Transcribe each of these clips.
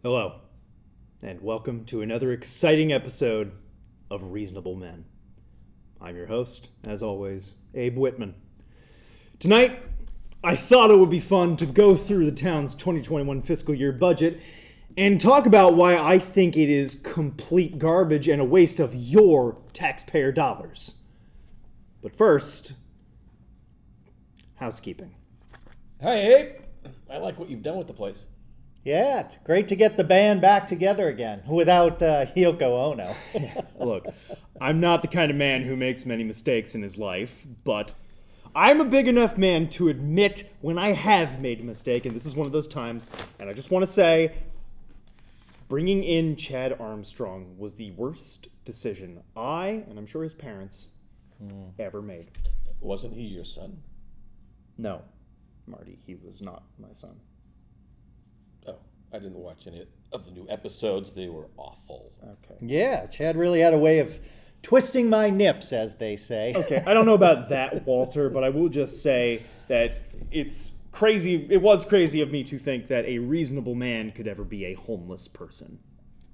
Hello, and welcome to another exciting episode of Reasonable Men. I'm your host, as always, Abe Whitman. Tonight, I thought it would be fun to go through the town's 2021 fiscal year budget and talk about why I think it is complete garbage and a waste of your taxpayer dollars. But first, housekeeping. Hi, Abe. I like what you've done with the place. Yeah, it's great to get the band back together again without Yoko Ono. Look, I'm not the kind of man who makes many mistakes in his life, but I'm a big enough man to admit when I have made a mistake, and this is one of those times, and I just want to say, bringing in Chad Armstrong was the worst decision I, and I'm sure his parents, ever made. Wasn't he your son? No, Marty, he was not my son. Oh, I didn't watch any of the new episodes. They were awful. Okay. Yeah, Chad really had a way of twisting my nips, as they say. Okay, I don't know about that, Walter, but I will just say that it's crazy. It was crazy of me to think that a reasonable man could ever be a homeless person.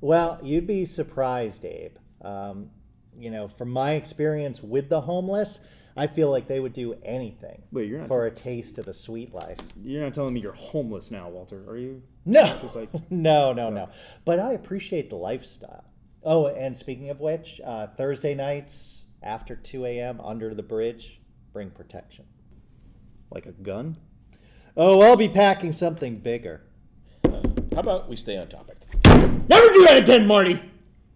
Well, you'd be surprised, Abe. From my experience with the homeless, I feel like they would do anything Wait, you're not for a taste of the sweet life. You're not telling me you're homeless now, Walter, are you? No, Just like, no. But I appreciate the lifestyle. Oh, and speaking of which, Thursday nights after 2 a.m. under the bridge, bring protection. like a gun? Oh, I'll be packing something bigger. How about we stay on topic? Never do that again, Marty!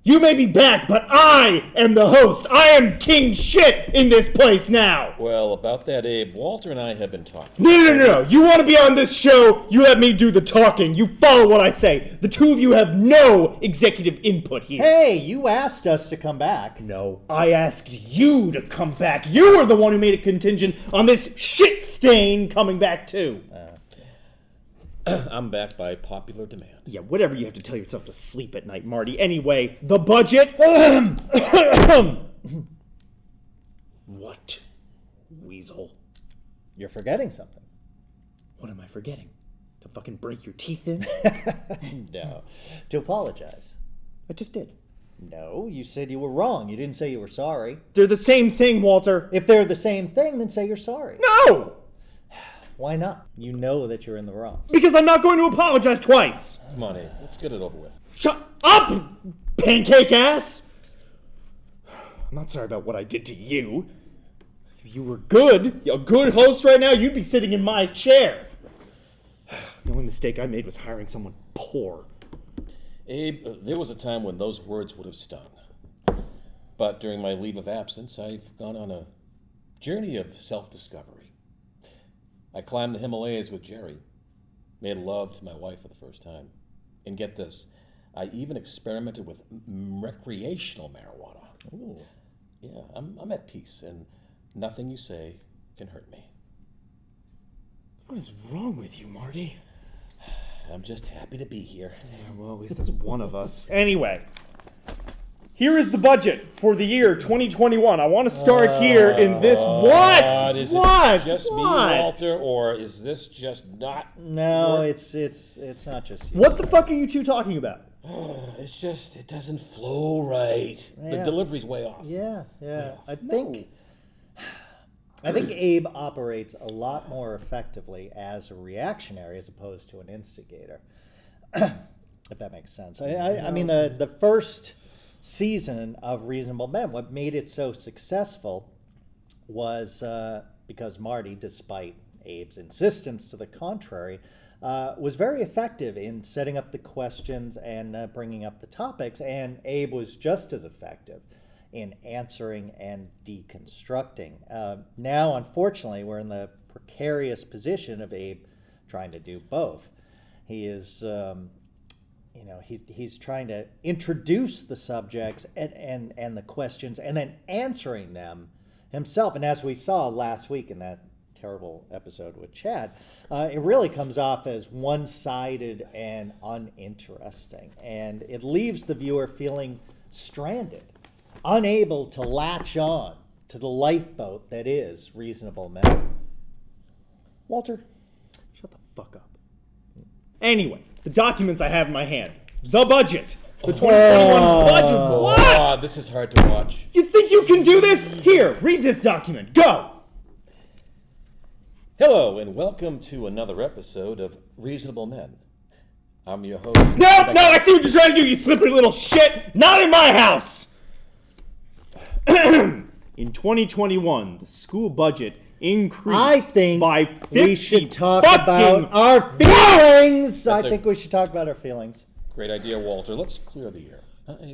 You may be back, but I am the host. I am king shit in this place now. Well, about that, Abe, Walter and I have been talking. No. You want to be on this show, you let me do the talking. You follow what I say. The two of you have no executive input here. Hey, you asked us to come back. No, I asked you to come back. You were the one who made a contingent on this shit stain coming back too. I'm back by popular demand. Yeah, whatever you have to tell yourself to sleep at night, Marty. Anyway, the budget. What? Weasel. You're forgetting something. What am I forgetting? To fucking break your teeth in? No. To apologize. I just did. No, you said you were wrong. You didn't say you were sorry. They're the same thing, Walter. If they're the same thing, then say you're sorry. No! Why not? You know that you're in the wrong. Because I'm not going to apologize twice. Come on, Abe. Let's get it over with. Shut up, pancake ass! I'm not sorry about what I did to you. If you were a good host right now, you'd be sitting in my chair. The only mistake I made was hiring someone poor. Abe, there was a time when those words would have stung. But during my leave of absence, I've gone on a journey of self-discovery. I climbed the Himalayas with Jerry, made love to my wife for the first time. And get this, I even experimented with recreational marijuana. Ooh. Yeah, I'm at peace, and nothing you say can hurt me. What is wrong with you, Marty? I'm just happy to be here. Yeah, well, at least that's one of us. Anyway, here is the budget for the year 2021. I want to start here in this. What? Is What? it just me, What? Walter, or is this just not? No, it's not just you. What the fuck are you two talking about? It's just, it doesn't flow right. The Yeah. delivery's way off. Yeah. I think Abe operates a lot more effectively as a reactionary as opposed to an instigator. If that makes sense. I mean, the first season of Reasonable Men, what made it so successful was because Marty, despite Abe's insistence to the contrary, was very effective in setting up the questions and bringing up the topics, and Abe was just as effective in answering and deconstructing. Now, unfortunately, we're in the precarious position of Abe trying to do both. He is... he's trying to introduce the subjects and the questions and then answering them himself. And as we saw last week in that terrible episode with Chad, it really comes off as one-sided and uninteresting. And it leaves the viewer feeling stranded, unable to latch on to the lifeboat that is Reasonable Men. Walter, shut the fuck up. Anyway, the documents I have in my hand. The budget. The 2021 budget. What? Ah, this is hard to watch. You think you can do this? Here, read this document. Go! Hello, and welcome to another episode of Reasonable Men. I'm your host. No, I see what you're trying to do, you slippery little shit! Not in my house! In 2021, the school budget increased I think by 50 we should talk fucking about our feelings. I That's think we should talk about our feelings. Great idea, Walter. Let's clear the air.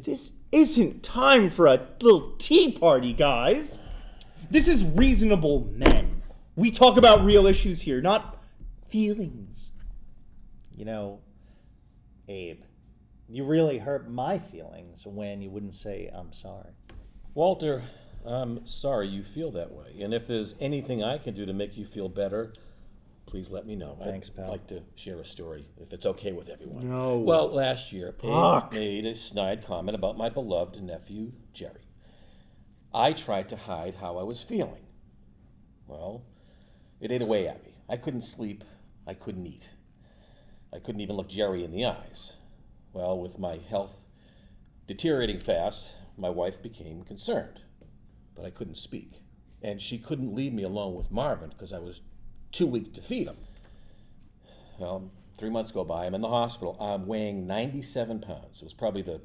This isn't time for a little tea party, guys. This is Reasonable Men. We talk about real issues here, not feelings. You know, Abe, you really hurt my feelings when you wouldn't say I'm sorry. Walter, I'm sorry you feel that way. And if there's anything I can do to make you feel better, please let me know. Thanks, pal. I'd like to share a story, if it's okay with everyone. No. Well, last year, Fuck. Abe made a snide comment about my beloved nephew, Jerry. I tried to hide how I was feeling. Well, it ate away at me. I couldn't sleep. I couldn't eat. I couldn't even look Jerry in the eyes. Well, with my health deteriorating fast, my wife became concerned. But I couldn't speak. And she couldn't leave me alone with Marvin because I was too weak to feed him. Well, 3 months go by. I'm in the hospital. I'm weighing 97 pounds. It was probably the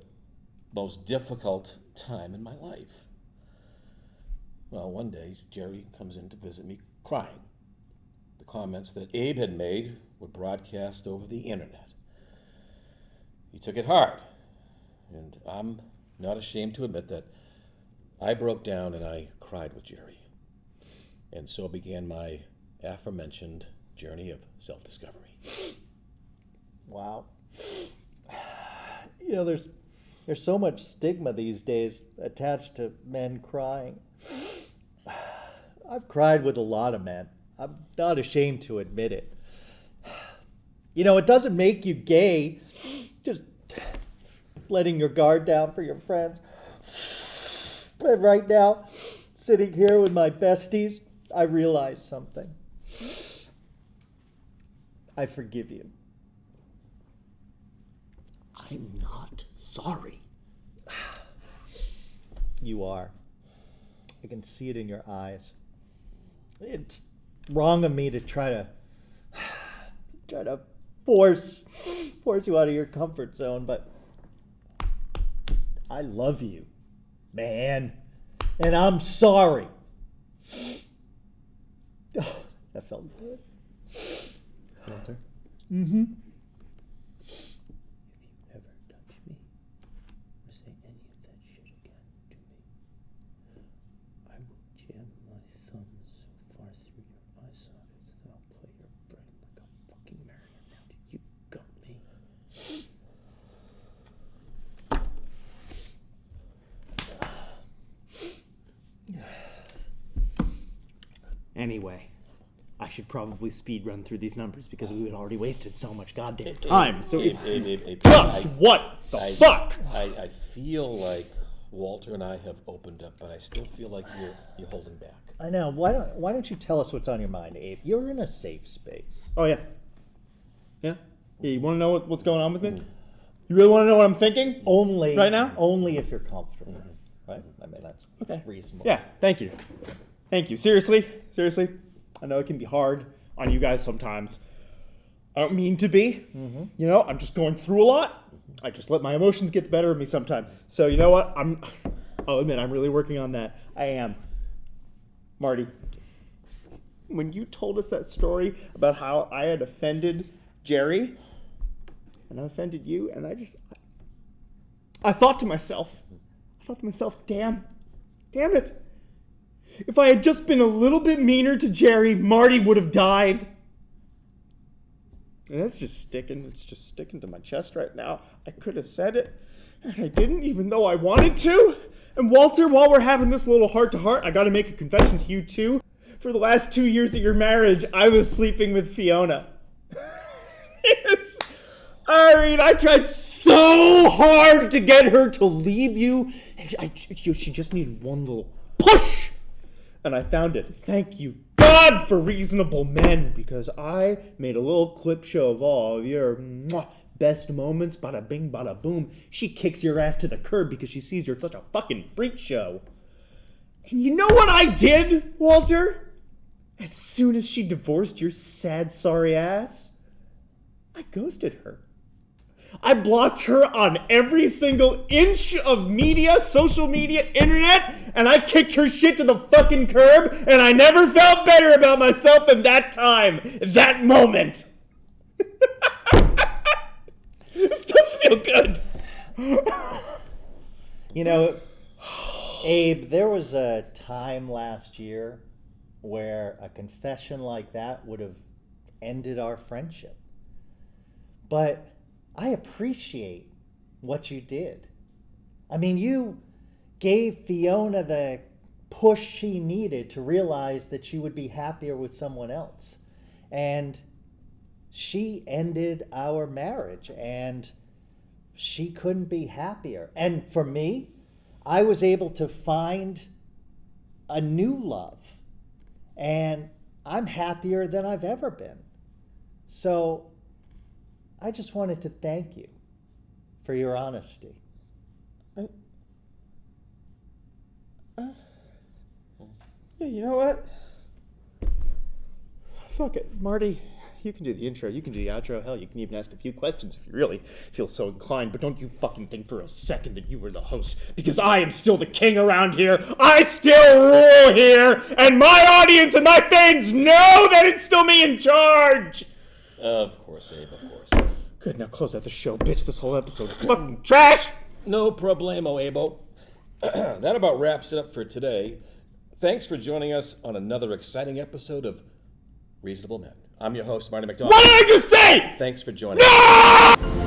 most difficult time in my life. Well, one day, Jerry comes in to visit me crying. The comments that Abe had made were broadcast over the internet. He took it hard. And I'm not ashamed to admit that I broke down and I cried with Jerry. And so began my aforementioned journey of self-discovery. Wow. You know, there's so much stigma these days attached to men crying. I've cried with a lot of men. I'm not ashamed to admit it. You know, it doesn't make you gay just letting your guard down for your friends. But right now, sitting here with my besties, I realize something. I forgive you. I'm not sorry. You are. I can see it in your eyes. It's wrong of me to try to force you out of your comfort zone, but I love you, man, and I'm sorry. Oh, that felt good. Walter? Mm-hmm. If you ever touch me or say any of that shit again to me, I will jam my thumbs so far through your eye sockets that I'll play your brain like a fucking marionette. You got me. Anyway, I should probably speed run through these numbers because we had already wasted so much goddamn time. So Abe, just what the fuck? I feel like Walter and I have opened up, but I still feel like you're holding back. I know. Why don't you tell us what's on your mind, Abe? You're in a safe space. Oh, yeah. Yeah? Yeah, you want to know what's going on with me? You really want to know what I'm thinking? Only Right now? Only if you're comfortable. Right? I mean, that's Okay. reasonable. Yeah, thank you. Thank you. Seriously. I know it can be hard on you guys sometimes. I don't mean to be. You know, I'm just going through a lot. I just let my emotions get the better of me sometimes. So you know what? I'll admit I'm really working on that. I am. Marty, when you told us that story about how I had offended Jerry and I offended you, and I thought to myself, damn it. If I had just been a little bit meaner to Jerry, Marty would have died. And that's just sticking. It's just sticking to my chest right now. I could have said it, and I didn't, even though I wanted to. And Walter, while we're having this little heart-to-heart, I got to make a confession to you, too. For the last 2 years of your marriage, I was sleeping with Fiona. I tried so hard to get her to leave you. She just needed one little push. And I found it. Thank you, God, for Reasonable Men, because I made a little clip show of all of your best moments, bada bing, bada boom, she kicks your ass to the curb because she sees you're such a fucking freak show. And you know what I did, Walter? As soon as she divorced your sad, sorry ass, I ghosted her. I blocked her on every single inch of media, social media, internet, and I kicked her shit to the fucking curb, and I never felt better about myself than that time, that moment. This does feel good. You know, Abe, there was a time last year where a confession like that would have ended our friendship. But I appreciate what you did. I mean, you gave Fiona the push she needed to realize that she would be happier with someone else. And she ended our marriage, and she couldn't be happier. And for me, I was able to find a new love, and I'm happier than I've ever been. So I just wanted to thank you for your honesty. Yeah, you know what? Fuck it, Marty. You can do the intro, you can do the outro. Hell, you can even ask a few questions if you really feel so inclined. But don't you fucking think for a second that you were the host, because I am still the king around here. I still rule here, and my audience and my fans know that it's still me in charge. Of course, Abe, of course. Good, now close out the show, bitch. This whole episode is fucking trash. No problemo, Abo. That about wraps it up for today. Thanks for joining us on another exciting episode of Reasonable Men. I'm your host, Marty McDonald. What did I just say? Thanks for joining us.